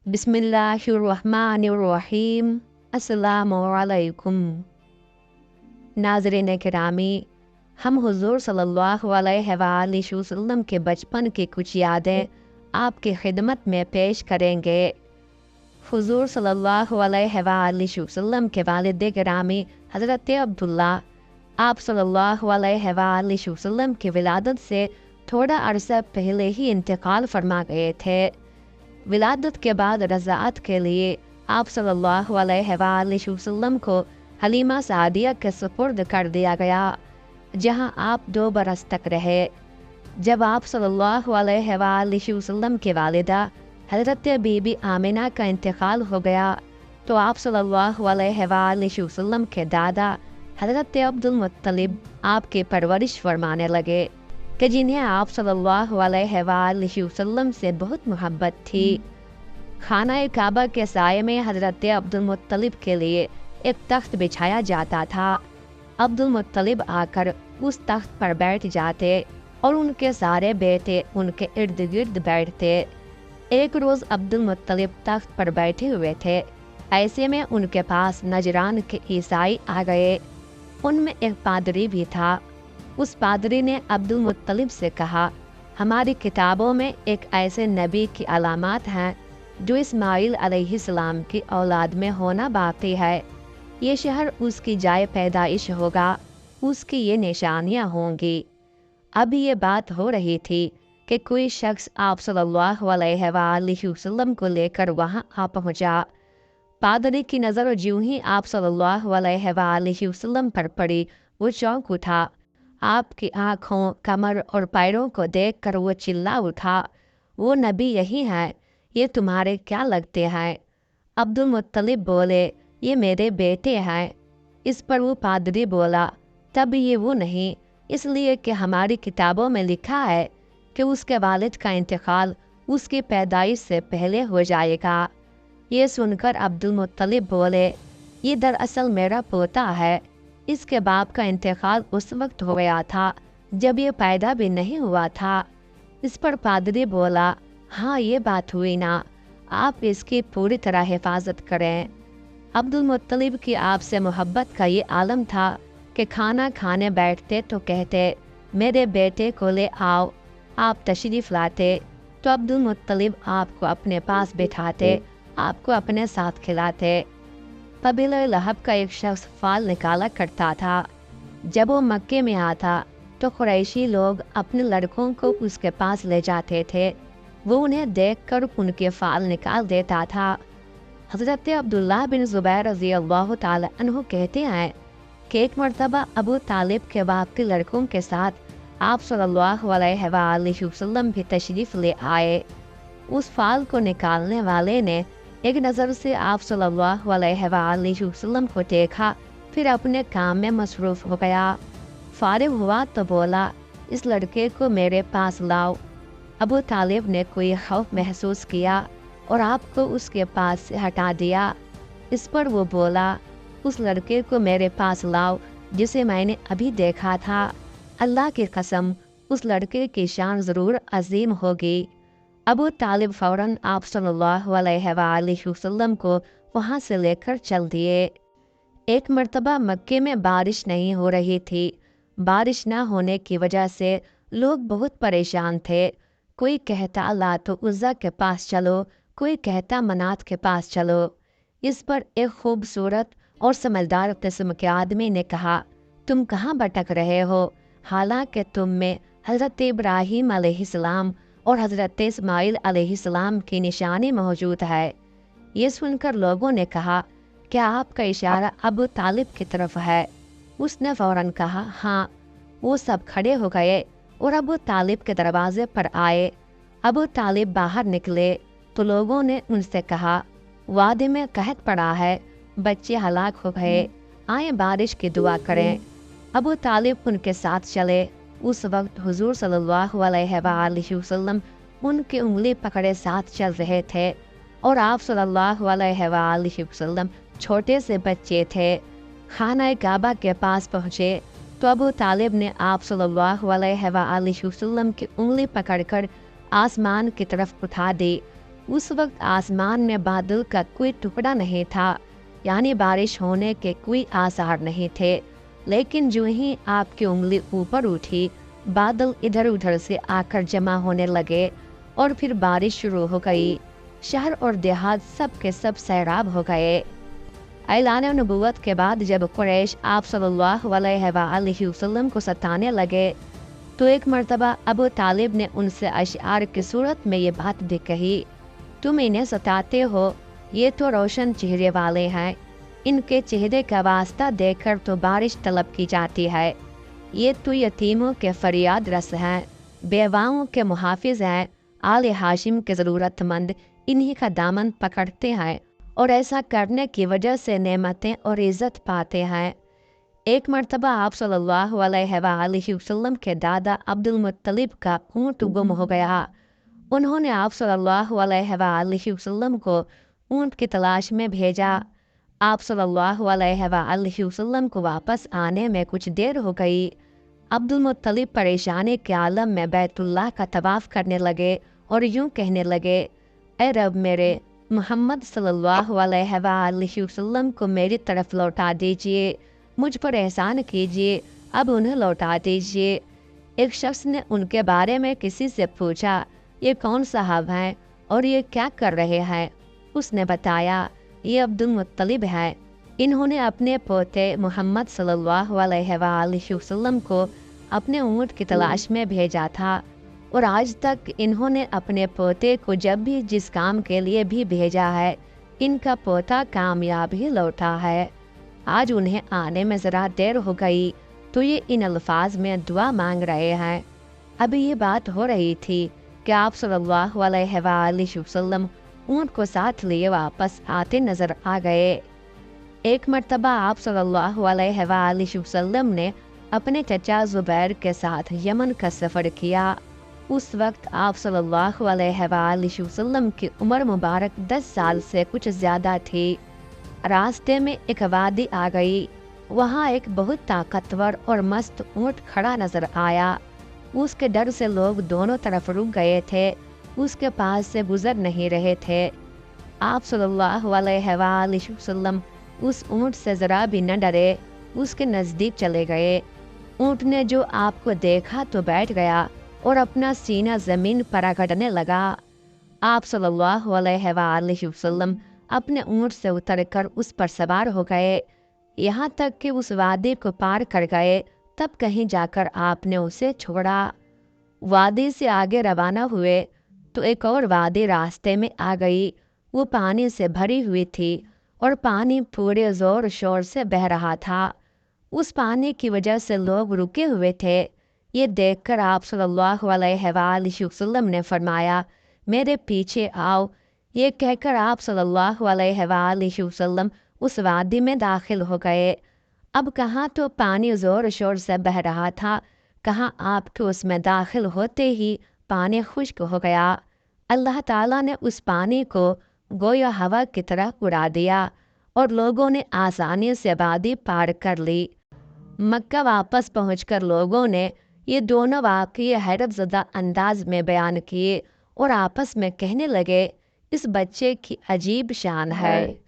बिस्मिल्लाहिर्रहमानिर्रहीम। अस्सलामुअलैकुम। नाज़रीन किरामी, हम हुज़ूर सल्लल्लाहु अलैहि वसल्लम के बचपन की कुछ यादें आपकी खिदमत में पेश करेंगे। हुज़ूर सल्लल्लाहु अलैहि वसल्लम के वालिद गिरामी हज़रत अब्दुल्ला आप सल्लल्लाहु अलैहि वसल्लम की विलादत से थोड़ा अरसा पहले ही इंतकाल फरमा गए थे। विलादत के बाद रज़ाअत के लिए आप सल्लल्लाहु अलैहि वसल्लम को हलीमा सादिया के सुपुर्द कर दिया गया, जहां आप 2 बरस तक रहे। जब आप सल्लल्लाहु अलैहि वसल्लम की वालिदा हज़रत बीबी आमिना का इंतकाल हो गया तो आप सल्लल्लाहु अलैहि वसल्लम के दादा हज़रत अब्दुल मुत्तलिब आपकी परवरिश फरमाने लगे कि जिन्हें आप सल्लल्लाहु अलैहि वसल्लम से बहुत मोहब्बत थी। खाना काबा के साये में हज़रत अब्दुल मुत्तलिब के लिए एक तख्त बिछाया जाता था। अब्दुल मुत्तलिब आकर उस तख्त पर बैठ जाते और उनके सारे बेटे उनके इर्द गिर्द बैठते। एक रोज़ अब्दुल मुत्तलिब तख्त पर बैठे हुए थे। ऐसे में उनके पास नजरान के ईसाई आ गए। उनमें एक पादरी भी था। उस पादरी ने अब्दुल मुत्तलिब से कहा, हमारी किताबों में एक ऐसे नबी की अलामात हैं जो इस्माइल अलैहिस्सलाम की औलाद में होना बाकी है। ये शहर उसकी जाए पैदाइश होगा, उसकी ये निशानियाँ होंगी। अब ये बात हो रही थी कि कोई शख्स आप सल्लल्लाहु अलैहि वसल्लम को लेकर वहाँ आ पहुँचा। पादरी की नज़र ज्यों ही आप सल्लल्लाहु अलैहि वसल्लम पर पड़ी, वो चौंक उठा। आपकी आँखों, कमर और पैरों को देखकर वो चिल्ला उठा, वो नबी यही है, ये तुम्हारे क्या लगते हैं? अब्दुल मुत्तलिब बोले, ये मेरे बेटे हैं। इस पर वो पादरी बोला, तब ये वो नहीं, इसलिए कि हमारी किताबों में लिखा है कि उसके वालिद का इंतकाल उसकी पैदाइश से पहले हो जाएगा। ये सुनकर अब्दुल मुत्तलिब बोले, ये दरअसल मेरा पोता है। इसके बाप का इंतकाल उस वक्त हो गया था जब ये पैदा भी नहीं हुआ था। इस पर पादरी बोला, हाँ ये बात हुई ना, आप इसकी पूरी तरह हिफाजत करें। अब्दुल मुत्तलिब की आपसे मोहब्बत का ये आलम था कि खाना खाने बैठते तो कहते, मेरे बेटे को ले आओ। आप तशरीफ़ लाते तो अब्दुल मुत्तलिब आपको अपने पास बिठाते, आपको अपने साथ खिलाते। कबीला लहब का एक शख्स फाल निकाला करता था। जब वो मक्के में आता तो कुरैशी लोग अपने लड़कों को उसके पास ले जाते थे। वो उन्हें देखकर उनके फाल निकाल देता था। हज़रत अब्दुल्लाह बिन ज़ुबैर रज़ी अल्लाह ताला अन्हु कहते हैं कि एक मर्तबा अबू तालिब के बाप के लड़कों के साथ आप सल्लल्लाहु अलैहि वसल्लम भी तशरीफ़ ले आए। उस फाल को निकालने वाले ने एक नज़र से आप सल्लल्लाहु अलैहि वसल्लम को देखा, फिर अपने काम में मसरूफ़ हो गया। फारिग हुआ तो बोला, इस लड़के को मेरे पास लाओ। अबू तालिब ने कोई खौफ महसूस किया और आपको उसके पास से हटा दिया। इस पर वो बोला, उस लड़के को मेरे पास लाओ जिसे मैंने अभी देखा था। अल्लाह की कसम, उस लड़के की शान ज़रूर अजीम होगी। अबू तालिब फ़ौरन आप सल्लल्लाहु अलैहि वसल्लम को वहाँ से लेकर चल दिए। एक मर्तबा मक्के में बारिश नहीं हो रही थी। बारिश ना होने की वजह से लोग बहुत परेशान थे। कोई कहता लात उज़्ज़ा के पास चलो, कोई कहता मनात के पास चलो। इस पर एक खूबसूरत और समझदार किस्म के आदमी ने कहा, तुम कहाँ भटक रहे हो? हालांकि तुम में हज़रत इब्राहीम अलैहिस्सलाम और हज़रत इस्माइल अलैहिस्सलाम की निशानी मौजूद है। ये सुनकर लोगों ने कहा, क्या आपका इशारा अबू तालिब की तरफ है? उसने फ़ौरन कहा, हाँ। वो सब खड़े हो गए और अबू तालिब के दरवाजे पर आए। अबू तालिब बाहर निकले तो लोगों ने उनसे कहा, वादे में कहत पड़ा है, बच्चे हलाक हो गए, आए बारिश की दुआ करें। अबू तालिब उनके साथ चले। उस वक्त हुजूर सल्लल्लाहु अलैहि वसल्लम उनकी उंगली पकड़े साथ चल रहे थे और आप सल्लल्लाहु अलैहि वसल्लम छोटे से बच्चे थे। खाना काबा के पास पहुँचे तो अबू तालिब ने आप सल्लल्लाहु अलैहि वसल्लम की उंगली पकड़कर आसमान की तरफ उठा दी उस वक्त आसमान में बादल का कोई टुकड़ा नहीं था, यानी बारिश होने के कोई आसार नहीं थे। लेकिन जो ही आपकी उंगली ऊपर उठी, बादल इधर उधर से आकर जमा होने लगे और फिर बारिश शुरू हो गई। शहर और देहात सब के सब सैराब हो गए। ऐलान नबूवत के बाद जब कुरैश आप सल्लल्लाहु अलैहि वसल्लम को सताने लगे, तो एक मर्तबा अबू तालिब ने उनसे अशआर की सूरत में ये बात भी कही, तुम इन्हें सताते हो, ये तो रोशन चेहरे वाले हैं, इनके चेहरे का वास्ता देकर तो बारिश तलब की जाती है। ये तो यतीमों के फरियाद रस हैं, बेवाओं के मुहाफिज हैं, आले हाशिम के ज़रूरतमंद इन्हीं का दामन पकड़ते हैं और ऐसा करने की वजह से नेमतें और इज़्ज़त पाते हैं। एक मर्तबा आप सल्लल्लाहु अलैहि वसल्लम के दादा अब्दुल मुत्तलिब का ऊँट गुम हो गया। उन्होंने आप सल्लल्लाहु अलैहि वसल्लम को ऊँट की तलाश में भेजा। आप सल्लल्लाहु अलैहि वसल्लम को वापस आने में कुछ देर हो गई। अब्दुल मुत्तलिब परेशानी के आलम में बैतुल्लाह का तवाफ़ करने लगे और यूं कहने लगे, ऐ रब मेरे, मोहम्मद सल्लल्लाहु अलैहि वसल्लम को मेरी तरफ लौटा दीजिए, मुझ पर एहसान कीजिए, अब उन्हें लौटा दीजिए। एक शख्स ने उनके बारे में किसी से पूछा, ये कौन साहब हैं और ये क्या कर रहे हैं? उसने बताया, ये अब्दुल मुत्तलिब हैं। इन्होंने अपने पोते मोहम्मद सल्लल्लाहु अलैहि वसल्लम को अपने ऊँट की तलाश में भेजा था और आज तक इन्होंने अपने पोते को जब भी जिस काम के लिए भी भेजा है, इनका पोता कामयाब ही लौटा है। आज उन्हें आने में ज़रा देर हो गई तो ये इन अल्फाज में दुआ मांग रहे हैं। अभी ये बात हो रही थी कि आप सल्लल्लाहु अलैहि वसल्लम ऊँट को साथ लिए वापस आते नज़र आ गए। एक मर्तबा आप सल्लल्लाहु अलैहि वसल्लम ने अपने चचा ज़ुबैर के साथ यमन का सफ़र किया। उस वक्त आप सल्लल्लाहु अलैहि वसल्लम की उम्र मुबारक 10 साल से कुछ ज़्यादा थी। रास्ते में एक वादी आ गई। वहाँ एक बहुत ताकतवर और मस्त ऊँट खड़ा नज़र आया। उसके डर से लोग दोनों तरफ रुक गए थे, उसके पास से गुजर नहीं रहे थे। आप सल्लल्लाहु अलैहि वसल्लम उस ऊँट से ज़रा भी न डरे, उसके नज़दीक चले गए। ऊँट ने जो आपको देखा तो बैठ गया और अपना सीना ज़मीन पर रगड़ने लगा। आप सल्लल्लाहु अलैहि वसल्लम अपने ऊँट से उतरकर उस पर सवार हो गए। यहाँ तक कि उस वादी को पार कर गए, तब कहीं जाकर आपने उसे छोड़ा। वादी से आगे रवाना हुए तो एक और वादी रास्ते में आ गई। वो पानी से भरी हुई थी और पानी पूरे ज़ोर शोर से बह रहा था। उस पानी की वजह से लोग रुके हुए थे। ये देखकर आप सल्लल्लाहु अलैहि वसल्लम ने फरमाया, मेरे पीछे आओ। ये कहकर आप सल्लल्लाहु अलैहि वसल्लम उस वादी में दाखिल हो गए। अब कहाँ तो पानी ज़ोर शोर से बह रहा था, कहाँ आपके उसमें दाखिल होते ही पानी खुश्क हो गया। अल्लाह ताला ने उस पानी को गोया हवा की तरह उड़ा दिया और लोगों ने आसानी से वादी पार कर ली। मक्का वापस पहुंचकर लोगों ने ये दोनों वाक़ये हैरतज़दा अंदाज में बयान किए और आपस में कहने लगे, इस बच्चे की अजीब शान है।